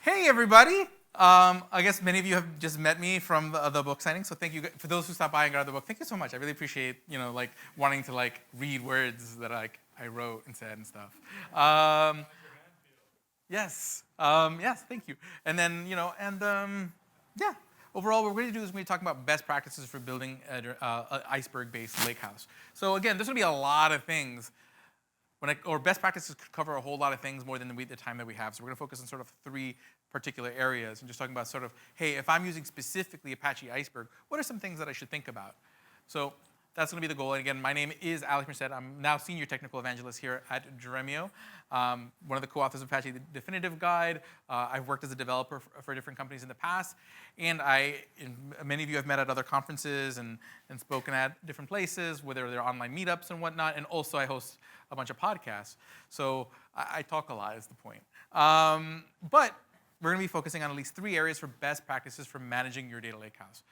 Hey, everybody. I guess many of you have just met me from the book signing, so thank you. For those who stopped by and got the book, thank you so much. I really appreciate, wanting to, read words that, I wrote and said and stuff. Yes. Yes, thank you. And then, yeah. Overall, what we're going to do is we're going to talk about best practices for building an Iceberg-based lakehouse. So again, there's going to be a lot of things. Or best practices could cover a whole lot of things more than the time that we have. So we're going to focus on sort of 3 particular areas and just talking about sort of, hey, if I'm using specifically Apache Iceberg, what are some things that I should think about? So that's going to be the goal. And again, my name is Alex Merced. I'm now Senior Technical Evangelist here at Dremio, one of the co-authors of Apache Definitive Guide. I've worked as a developer for different companies in the past. And many of you have met at other conferences and spoken at different places, whether they're online meetups and whatnot. And also I host a bunch of podcasts. So I talk a lot is the point. But we're going to be focusing on at least 3 areas for best practices for managing your data lakehouse.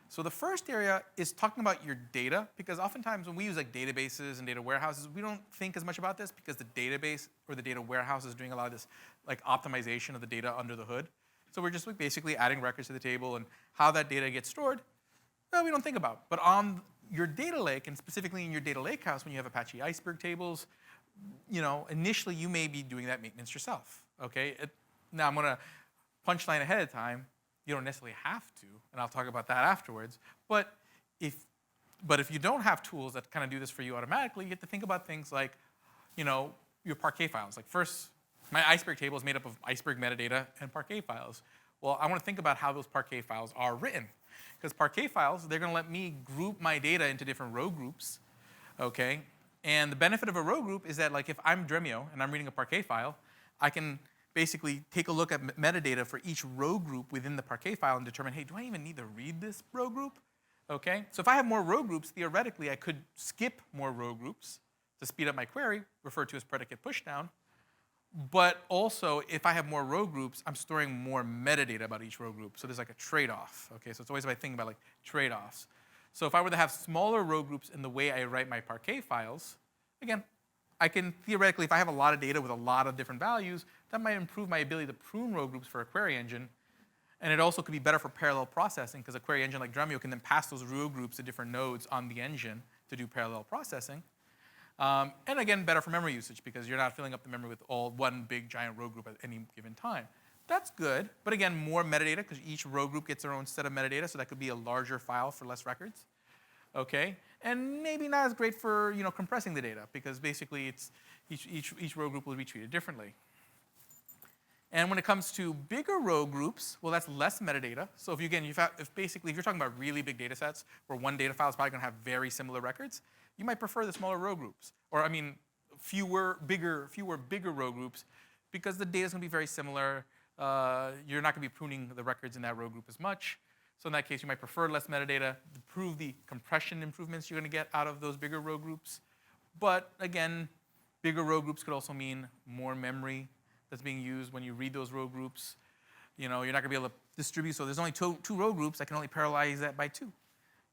So the first area is talking about your data, because oftentimes when we use databases and data warehouses, we don't think as much about this because the database or the data warehouse is doing a lot of this optimization of the data under the hood. So we're just basically adding records to the table, and how that data gets stored, well, we don't think about. But on your data lake, and specifically in your data lakehouse, when you have Apache Iceberg tables, initially you may be doing that maintenance yourself. Okay. Now I'm going to punchline ahead of time. You don't necessarily have to, and I'll talk about that afterwards. But if you don't have tools that kind of do this for you automatically, you have to think about things like, your Parquet files. Like first, my Iceberg table is made up of Iceberg metadata and Parquet files. Well, I want to think about how those Parquet files are written. Because Parquet files, they're going to let me group my data into different row groups, okay? And the benefit of a row group is that if I'm Dremio and I'm reading a Parquet file, I can basically take a look at metadata for each row group within the Parquet file and determine, hey, do I even need to read this row group? Okay, so if I have more row groups, theoretically, I could skip more row groups to speed up my query, referred to as predicate pushdown. But also, if I have more row groups, I'm storing more metadata about each row group. So there's a trade-off. Okay, so it's always about thinking about trade-offs. So if I were to have smaller row groups in the way I write my Parquet files, again, I can theoretically, if I have a lot of data with a lot of different values, that might improve my ability to prune row groups for a query engine. And it also could be better for parallel processing, because a query engine like Dremio can then pass those row groups to different nodes on the engine to do parallel processing. And again, better for memory usage, because you're not filling up the memory with all one big giant row group at any given time. That's good, but again, more metadata, because each row group gets their own set of metadata, so that could be a larger file for less records. Okay, and maybe not as great for compressing the data, because basically it's each row group will be treated differently. And when it comes to bigger row groups, well, that's less metadata. So if you're talking about really big data sets where one data file is probably going to have very similar records, you might prefer the smaller row groups, or fewer bigger row groups, because the data is going to be very similar. You're not going to be pruning the records in that row group as much. So in that case, you might prefer less metadata to prove the compression improvements you're going to get out of those bigger row groups. But again, bigger row groups could also mean more memory that's being used when you read those row groups. You're not going to be able to distribute. So there's only two row groups. I can only parallelize that by 2.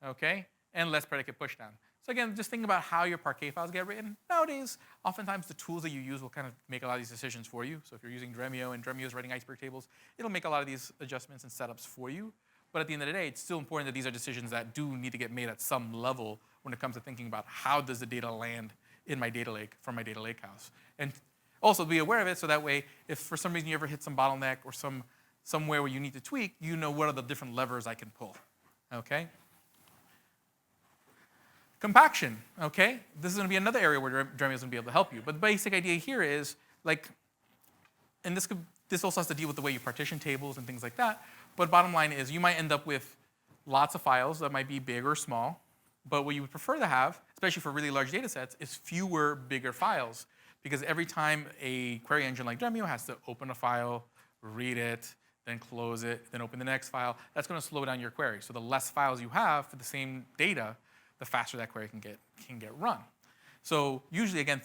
Okay? And less predicate pushdown. So again, just think about how your Parquet files get written. Nowadays, oftentimes the tools that you use will kind of make a lot of these decisions for you. So if you're using Dremio and Dremio is writing Iceberg tables, it'll make a lot of these adjustments and setups for you. But at the end of the day, it's still important that these are decisions that do need to get made at some level when it comes to thinking about how does the data land in my data lake from my data lakehouse. And also be aware of it, so that way, if for some reason you ever hit some bottleneck or somewhere where you need to tweak, you know what are the different levers I can pull. Okay? Compaction. Okay? This is going to be another area where Dremio is going to be able to help you. But the basic idea here is, and this also has to deal with the way you partition tables and things like that. But bottom line is, you might end up with lots of files that might be big or small. But what you would prefer to have, especially for really large data sets, is fewer bigger files. Because every time a query engine like Dremio has to open a file, read it, then close it, then open the next file, that's going to slow down your query. So the less files you have for the same data, the faster that query can get run. So usually, again,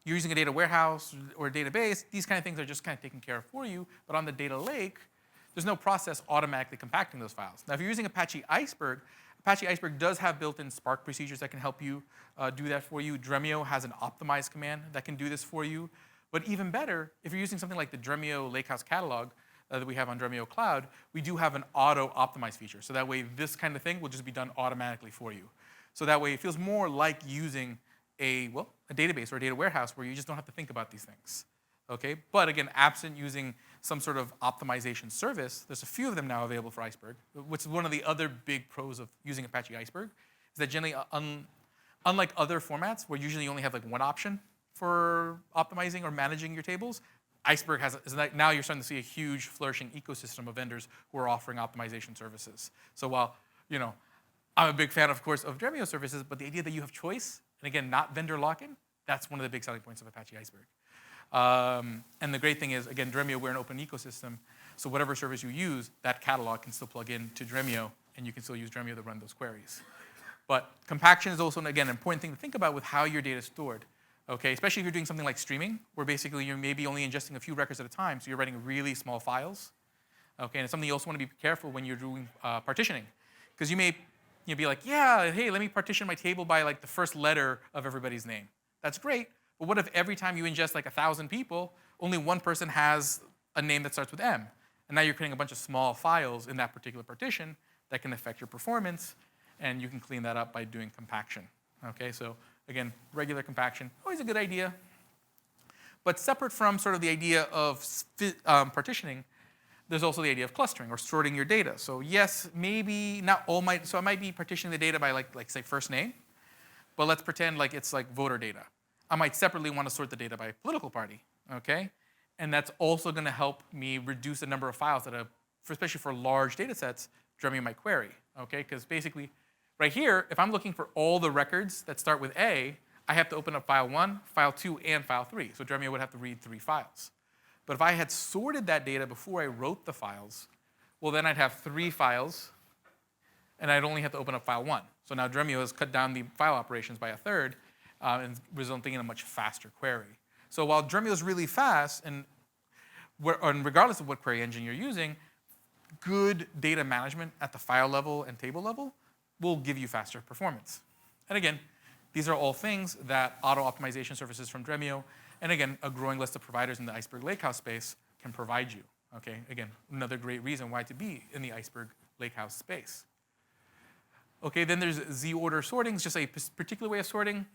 you're using a data warehouse or a database, these kind of things are just kind of taken care of for you. But on the data lake, there's no process automatically compacting those files. Now, if you're using Apache Iceberg does have built-in Spark procedures that can help you do that for you. Dremio has an optimize command that can do this for you. But even better, if you're using something like the Dremio Lakehouse catalog, that we have on Dremio Cloud, we do have an auto-optimize feature. So that way, this kind of thing will just be done automatically for you. So that way, it feels more like using a database or a data warehouse where you just don't have to think about these things. Okay? But again, absent using some sort of optimization service, there's a few of them now available for Iceberg, which is one of the other big pros of using Apache Iceberg, is that generally, unlike other formats where usually you only have like one option for optimizing or managing your tables, Iceberg now you're starting to see a huge flourishing ecosystem of vendors who are offering optimization services. So while, I'm a big fan, of course, of Dremio services, but the idea that you have choice, and again, not vendor lock-in, that's one of the big selling points of Apache Iceberg. And the great thing is, again, Dremio, we're an open ecosystem, so whatever service you use, that catalog can still plug in to Dremio, and you can still use Dremio to run those queries. But compaction is also, again, an important thing to think about with how your data is stored. Okay, especially if you're doing something like streaming, where basically you're maybe only ingesting a few records at a time, so you're writing really small files. Okay, and it's something you also want to be careful when you're doing partitioning, because you may be like, yeah, hey, let me partition my table by like the first letter of everybody's name. That's great, but what if every time you ingest like 1,000 people, only one person has a name that starts with M, and now you're creating a bunch of small files in that particular partition that can affect your performance, and you can clean that up by doing compaction. Okay, so again, regular compaction, always a good idea. But separate from sort of the idea of partitioning, there's also the idea of clustering or sorting your data. So yes, maybe not all so I might be partitioning the data by like say first name, but let's pretend like it's like voter data. I might separately want to sort the data by political party, okay? And that's also going to help me reduce the number of files that especially for large data sets, Dremio might query, okay? Because basically, right here, if I'm looking for all the records that start with A, I have to open up file 1, file 2, and file 3. So Dremio would have to read 3 files. But if I had sorted that data before I wrote the files, well, then I'd have 3 files, and I'd only have to open up file 1. So now Dremio has cut down the file operations by 1/3, and resulting in a much faster query. So while Dremio is really fast, and regardless of what query engine you're using, good data management at the file level and table level will give you faster performance. And again, these are all things that auto-optimization services from Dremio, and again, a growing list of providers in the Iceberg Lakehouse space can provide you. Okay, again, another great reason why to be in the Iceberg Lakehouse space. Okay, then there's Z-order sorting, it's just a particular way of sorting.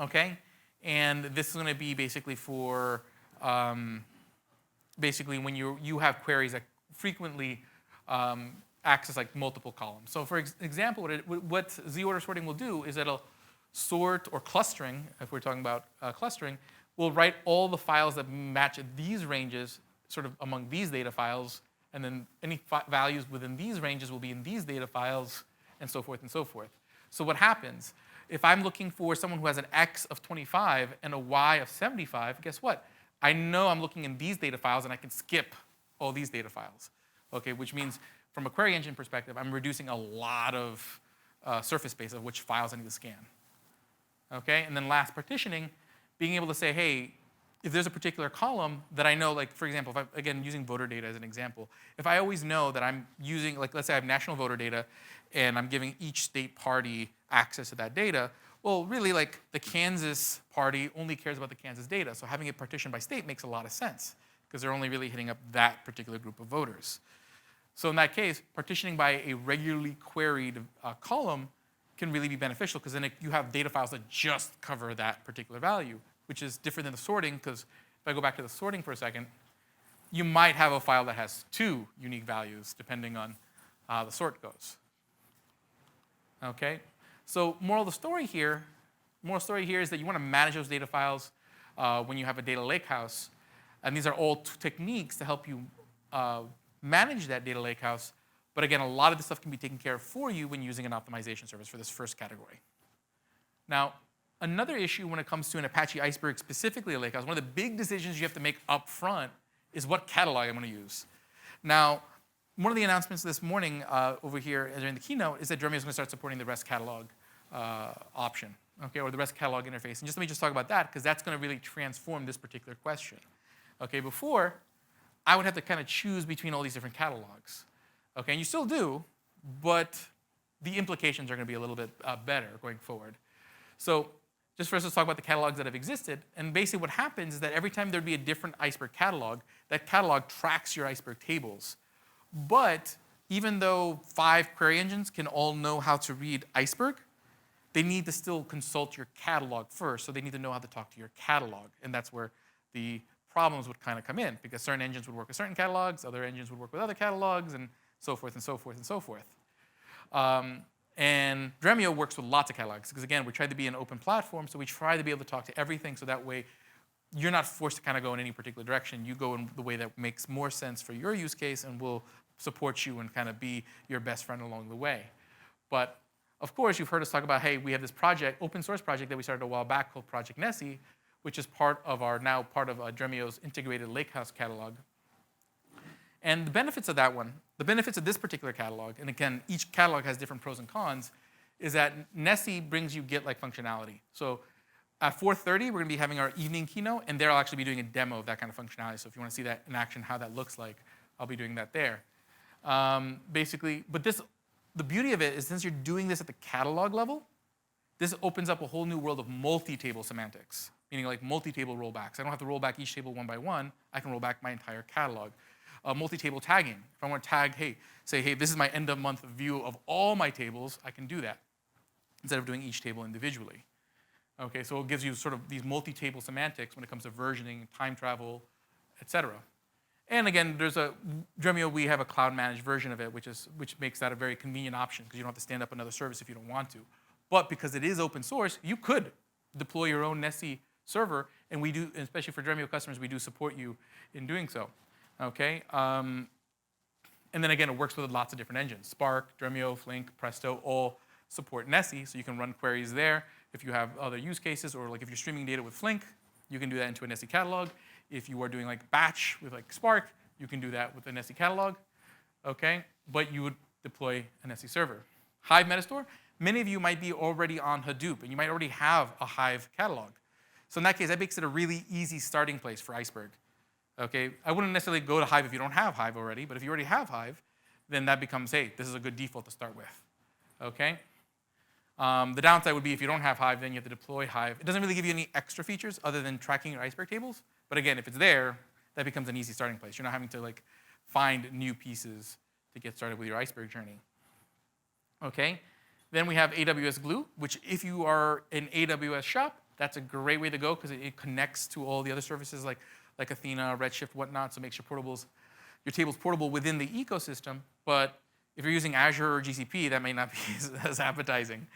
Okay, and this is going to be basically for basically when you have queries that frequently access like multiple columns. So for example, what Z-order sorting will do is it'll sort, or clustering, if we're talking about clustering, will write all the files that match these ranges sort of among these data files, and then any values within these ranges will be in these data files, and so forth and so forth. So what happens? If I'm looking for someone who has an X of 25 and a Y of 75, guess what? I know I'm looking in these data files, and I can skip all these data files. Okay, which means from a query engine perspective, I'm reducing a lot of surface space of which files I need to scan. Okay, and then last, partitioning, being able to say, hey, if there's a particular column that I know, like for example, if I'm, again, using voter data as an example, if I always know that I'm using, like let's say I have national voter data and I'm giving each state party access to that data, well, really like the Kansas party only cares about the Kansas data, so having it partitioned by state makes a lot of sense because they're only really hitting up that particular group of voters. So in that case, partitioning by a regularly queried column can really be beneficial because then you have data files that just cover that particular value, which is different than the sorting, because if I go back to the sorting for a second, you might have a file that has 2 unique values depending on how the sort goes. Okay, so moral of the story here is that you want to manage those data files when you have a data lakehouse, and these are all techniques to help you manage that data lakehouse. But again, a lot of this stuff can be taken care of for you when using an optimization service for this first category. Now, another issue when it comes to an Apache Iceberg, specifically a lakehouse, one of the big decisions you have to make up front is what catalog I'm going to use. Now, one of the announcements this morning over here during the keynote is that Dremio is going to start supporting the REST catalog option, okay, or the REST catalog interface. And let me just talk about that, because that's going to really transform this particular question. Okay, before, I would have to kind of choose between all these different catalogs. Okay, and you still do, but the implications are going to be a little bit better going forward. So just first let's talk about the catalogs that have existed. And basically what happens is that every time there'd be a different Iceberg catalog, that catalog tracks your Iceberg tables. But even though 5 query engines can all know how to read Iceberg, they need to still consult your catalog first. So they need to know how to talk to your catalog. And that's where the problems would kind of come in, because certain engines would work with certain catalogs, other engines would work with other catalogs, and so forth and so forth and so forth. And Dremio works with lots of catalogs, because again, we try to be an open platform, so we try to be able to talk to everything, so that way you're not forced to kind of go in any particular direction. You go in the way that makes more sense for your use case, and we'll support you and kind of be your best friend along the way. But of course, you've heard us talk about, hey, we have this project, open source project that we started a while back called Project Nessie, which is part of Dremio's integrated Lakehouse catalog. And the benefits of that one, the benefits of this particular catalog, and again, each catalog has different pros and cons, is that Nessie brings you Git-like functionality. So at 4:30, we're going to be having our evening keynote, and there I'll actually be doing a demo of that kind of functionality. So if you want to see that in action, how that looks like, I'll be doing that there. Basically, but the beauty of it is, since you're doing this at the catalog level, this opens up a whole new world of multi-table semantics, meaning like multi-table rollbacks. I don't have to roll back each table one by one. I can roll back my entire catalog. Multi-table tagging. If I want to tag, hey, this is my end of month view of all my tables, I can do that instead of doing each table individually. Okay, so it gives you sort of these multi-table semantics when it comes to versioning, time travel, et cetera. And again, Dremio, we have a cloud-managed version of it, which makes that a very convenient option, because you don't have to stand up another service if you don't want to. But because it is open source, you could deploy your own Nessie server, and we do, especially for Dremio customers, we do support you in doing so. Okay, and then again, it works with lots of different engines. Spark, Dremio, Flink, Presto, all support Nessie, so you can run queries there. If you have other use cases, or like if you're streaming data with Flink, you can do that into a Nessie catalog. If you are doing like batch with like Spark, you can do that with a Nessie catalog. Okay, but you would deploy a Nessie server. Hive Metastore, many of you might be already on Hadoop, and you might already have a Hive catalog. So in that case, that makes it a really easy starting place for Iceberg. Okay, I wouldn't necessarily go to Hive if you don't have Hive already, but if you already have Hive, then that becomes, hey, this is a good default to start with. Okay? The downside would be if you don't have Hive, then you have to deploy Hive. It doesn't really give you any extra features other than tracking your Iceberg tables. But again, if it's there, that becomes an easy starting place. You're not having to like find new pieces to get started with your Iceberg journey. Okay? Then we have AWS Glue, which if you are an AWS shop, that's a great way to go, because it connects to all the other services like Athena, Redshift, whatnot, so it makes your tables portable within the ecosystem. But if you're using Azure or GCP, that may not be as appetizing,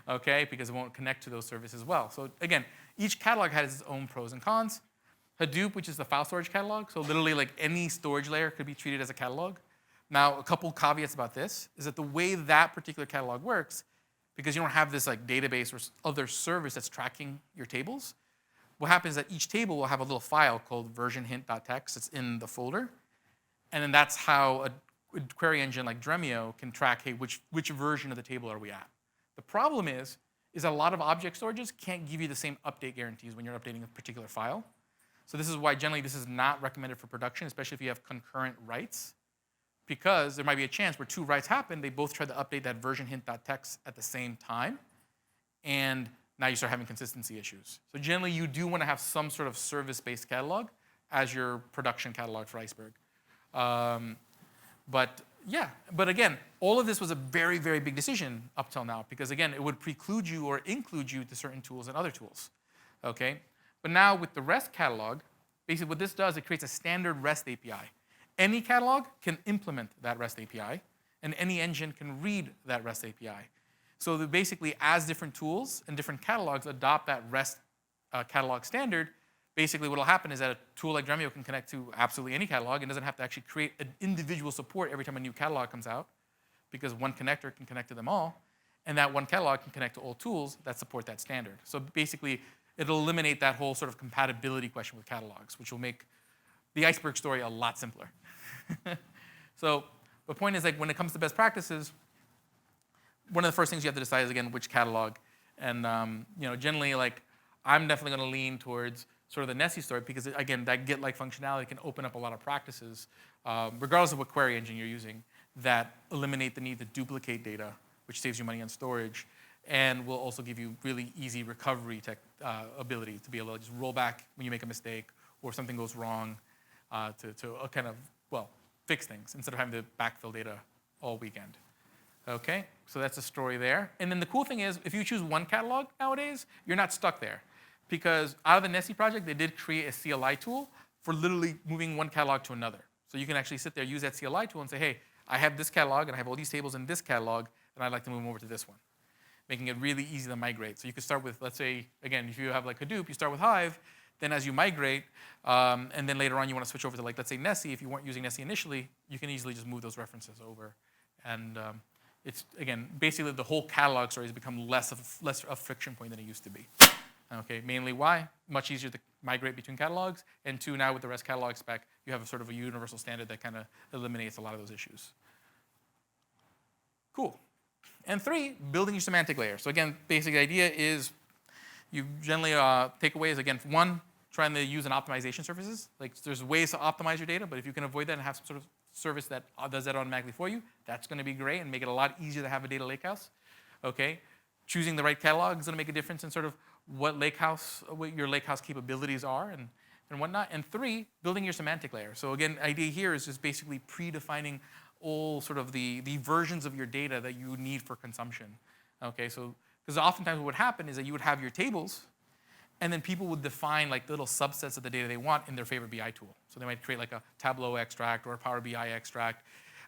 okay, because it won't connect to those services well. So again, each catalog has its own pros and cons. Hadoop, which is the file storage catalog, so literally like any storage layer could be treated as a catalog. Now, a couple caveats about this is that the way that particular catalog works, because you don't have this like database or other service that's tracking your tables, what happens is that each table will have a little file called version hint.txt that's in the folder. And then that's how a query engine like Dremio can track, hey, which version of the table are we at? The problem is a lot of object storages can't give you the same update guarantees when you're updating a particular file. So this is why generally this is not recommended for production, especially if you have concurrent writes, because there might be a chance where 2 writes happen, they both try to update that version hint.txt at the same time, and now you start having consistency issues. So generally, you do want to have some sort of service-based catalog as your production catalog for Iceberg. But again, all of this was a very, very big decision up till now, because again, it would preclude you or include you to certain tools and other tools. Okay? But now with the REST catalog, basically what this does, it creates a standard REST API. Any catalog can implement that REST API, and any engine can read that REST API. So that basically, as different tools and different catalogs adopt that REST catalog standard, basically what will happen is that a tool like Dremio can connect to absolutely any catalog and doesn't have to actually create an individual support every time a new catalog comes out, because one connector can connect to them all, and that one catalog can connect to all tools that support that standard. So basically, it'll eliminate that whole sort of compatibility question with catalogs, which will make the Iceberg story a lot simpler. So the point is, like, when it comes to best practices, one of the first things you have to decide is, again, which catalog. And generally, like, I'm definitely going to lean towards sort of the Nessie story, because again, that Git-like functionality can open up a lot of practices, regardless of what query engine you're using, that eliminate the need to duplicate data, which saves you money on storage, and will also give you really easy recovery ability to be able to just roll back when you make a mistake or something goes wrong to kind of, well, fix things instead of having to backfill data all weekend. Okay, so that's the story there. And then the cool thing is, if you choose one catalog nowadays, you're not stuck there. Because out of the Nessie project, they did create a CLI tool for literally moving one catalog to another. So you can actually sit there, use that CLI tool, and say, hey, I have this catalog, and I have all these tables in this catalog, and I'd like to move them over to this one, making it really easy to migrate. So you could start with, let's say, again, if you have like Hadoop, you start with Hive, then as you migrate, and then later on you want to switch over to, like, let's say Nessie. If you weren't using Nessie initially, you can easily just move those references over. And it's, again, basically the whole catalog story has become less of a friction point than it used to be. Okay, mainly why? Much easier to migrate between catalogs. And two, now with the REST catalog spec, you have a sort of a universal standard that kind of eliminates a lot of those issues. Cool. And three, building your semantic layer. So again, basic idea is you generally takeaways, again, one, trying to use an optimization services. Like, there's ways to optimize your data, but if you can avoid that and have some sort of service that does that automatically for you, that's going to be great and make it a lot easier to have a data lakehouse. Okay, choosing the right catalog is going to make a difference in sort of what your lakehouse capabilities are and whatnot. And three, building your semantic layer. So again, idea here is just basically predefining all sort of the versions of your data that you need for consumption. Okay, so because oftentimes what would happen is that you would have your tables, and then people would define like little subsets of the data they want in their favorite BI tool. So they might create like a Tableau extract or a Power BI extract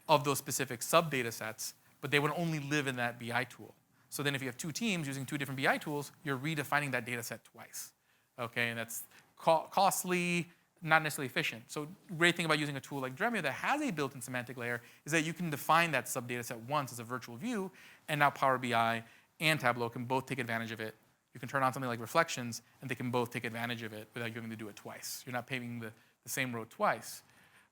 of those specific sub-data sets, but they would only live in that BI tool. So then if you have two teams using two different BI tools, you're redefining that data set twice. Okay, and that's costly, not necessarily efficient. So great thing about using a tool like Dremio that has a built-in semantic layer is that you can define that sub-data set once as a virtual view, and now Power BI and Tableau can both take advantage of it. You can turn on something like reflections, and they can both take advantage of it without you having to do it twice. You're not paving the same road twice.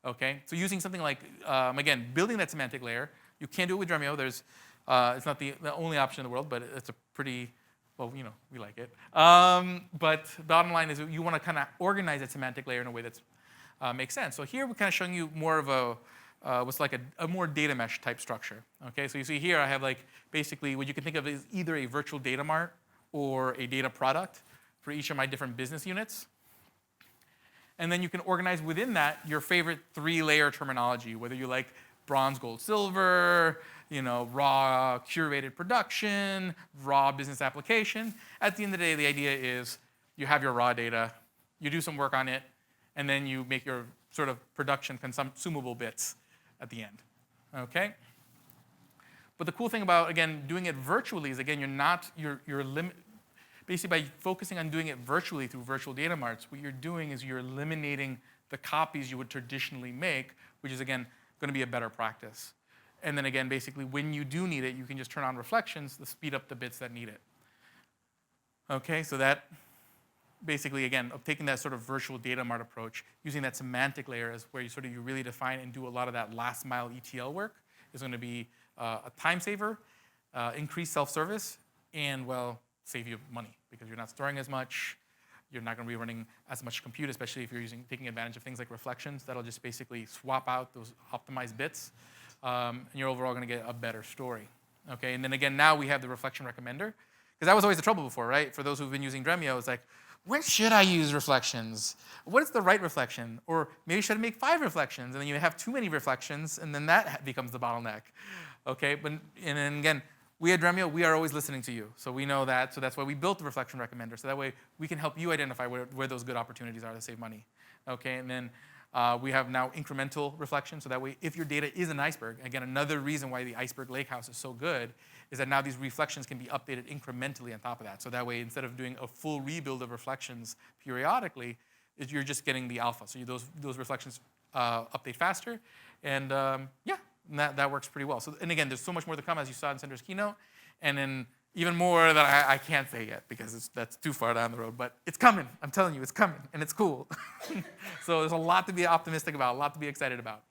Okay, so using something like, again, building that semantic layer, you can't do it with Dremio. There's, it's not the only option in the world, but it's a pretty, well, you know, we like it. But bottom line is you want to kind of organize that semantic layer in a way that makes sense. So here we're kind of showing you more of what's like a more data mesh type structure. Okay, so you see here I have like basically what you can think of as either a virtual data mart or a data product for each of my different business units. And then you can organize within that your favorite three-layer terminology, whether you like bronze, gold, silver, you know, raw curated production, raw business application. At the end of the day, the idea is you have your raw data, you do some work on it, and then you make your sort of production consumable bits at the end. Okay? But the cool thing about, again, doing it virtually is, again, basically by focusing on doing it virtually through virtual data marts, what you're doing is you're eliminating the copies you would traditionally make, which is, again, going to be a better practice. And then again, basically, when you do need it, you can just turn on reflections to speed up the bits that need it. Okay, so that basically, again, of taking that sort of virtual data mart approach, using that semantic layer as where you really define and do a lot of that last mile ETL work is going to be a time saver, increase self-service, and, well, save you money because you're not storing as much. You're not going to be running as much compute, especially if you're taking advantage of things like reflections. That'll just basically swap out those optimized bits, and you're overall going to get a better story. Okay, and then again, now we have the reflection recommender, because that was always the trouble before, right? For those who've been using Dremio, it's like, when should I use reflections? What is the right reflection? Or maybe should I make 5 reflections? And then you have too many reflections, and then that becomes the bottleneck. Okay, and then again, we at Dremio, we are always listening to you. So we know that, so that's why we built the reflection recommender. So that way we can help you identify where those good opportunities are to save money. Okay, and then we have now incremental reflection. So that way, if your data is an iceberg, again, another reason why the Iceberg Lakehouse is so good is that now these reflections can be updated incrementally on top of that. So that way, instead of doing a full rebuild of reflections periodically, you're just getting the alpha. So those reflections update faster. And yeah, and that works pretty well. So, and again, there's so much more to come, as you saw in Sender's keynote. And then even more that I can't say yet because that's too far down the road. But it's coming. I'm telling you, it's coming. And it's cool. So there's a lot to be optimistic about, a lot to be excited about.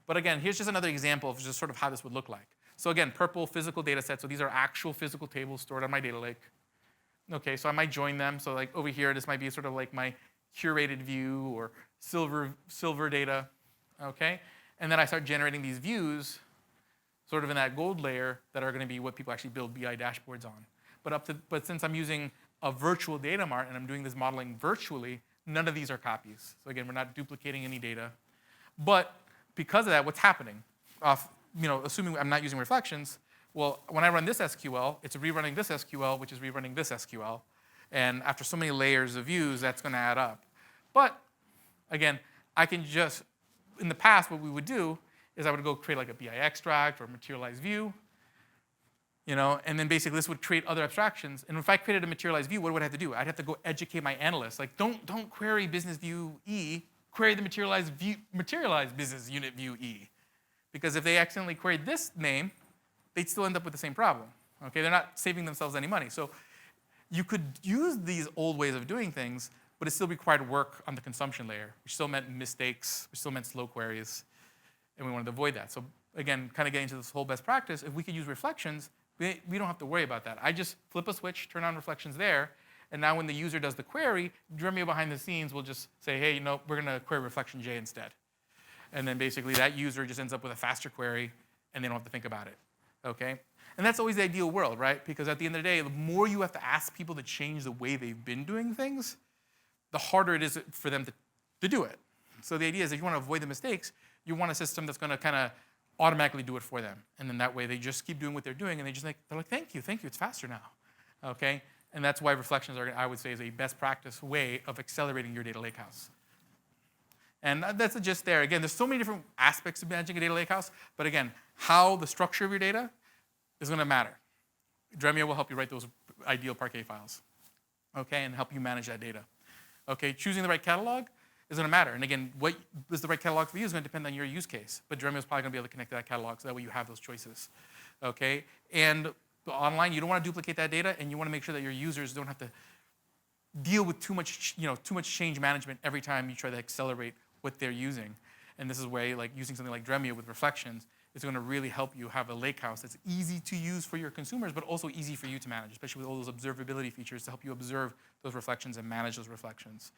But again, here's just another example of just sort of how this would look like. So again, purple physical data sets. So these are actual physical tables stored on my data lake. Okay, so I might join them. So like over here, this might be sort of like my curated view or silver data. Okay, and then I start generating these views sort of in that gold layer that are going to be what people actually build BI dashboards on. But since I'm using a virtual data mart and I'm doing this modeling virtually, none of these are copies. So again, we're not duplicating any data. But because of that, what's happening? Assuming I'm not using reflections, well, when I run this SQL, it's rerunning this SQL, which is rerunning this SQL. And after so many layers of views, that's going to add up. But again, I can just, in the past, what we would do is I would go create like a BI extract or a materialized view, and then basically this would create other abstractions. And if I created a materialized view, what would I have to do? I'd have to go educate my analysts. Like, don't query business view E, query the materialized business unit view E. Because if they accidentally queried this name, they'd still end up with the same problem. Okay, they're not saving themselves any money. So you could use these old ways of doing things, but it still required work on the consumption layer, which still meant mistakes, which still meant slow queries, and we wanted to avoid that. So again, kind of getting to this whole best practice, if we could use reflections, we don't have to worry about that. I just flip a switch, turn on reflections there, and now when the user does the query, Dremio behind the scenes will just say, hey, we're going to query reflection J instead. And then basically that user just ends up with a faster query, and they don't have to think about it. Okay? And that's always the ideal world, right? Because at the end of the day, the more you have to ask people to change the way they've been doing things, the harder it is for them to do it. So the idea is if you want to avoid the mistakes, you want a system that's going to kind of automatically do it for them. And then that way they just keep doing what they're doing, and they're like, thank you, it's faster now. Okay? And that's why reflections are, I would say, is a best practice way of accelerating your data lakehouse. And that's the gist there. Again, there's so many different aspects of managing a data lakehouse, but again, how the structure of your data is going to matter. Dremio will help you write those ideal Parquet files, okay, and help you manage that data. Okay, choosing the right catalog is going to matter. And again, what is the right catalog for you is going to depend on your use case. But Dremio is probably going to be able to connect to that catalog, so that way you have those choices. Okay, and online, you don't want to duplicate that data, and you want to make sure that your users don't have to deal with too much change management every time you try to accelerate what they're using. And this is where using something like Dremio with reflections is going to really help you have a lakehouse that's easy to use for your consumers, but also easy for you to manage, especially with all those observability features to help you observe those reflections and manage those reflections.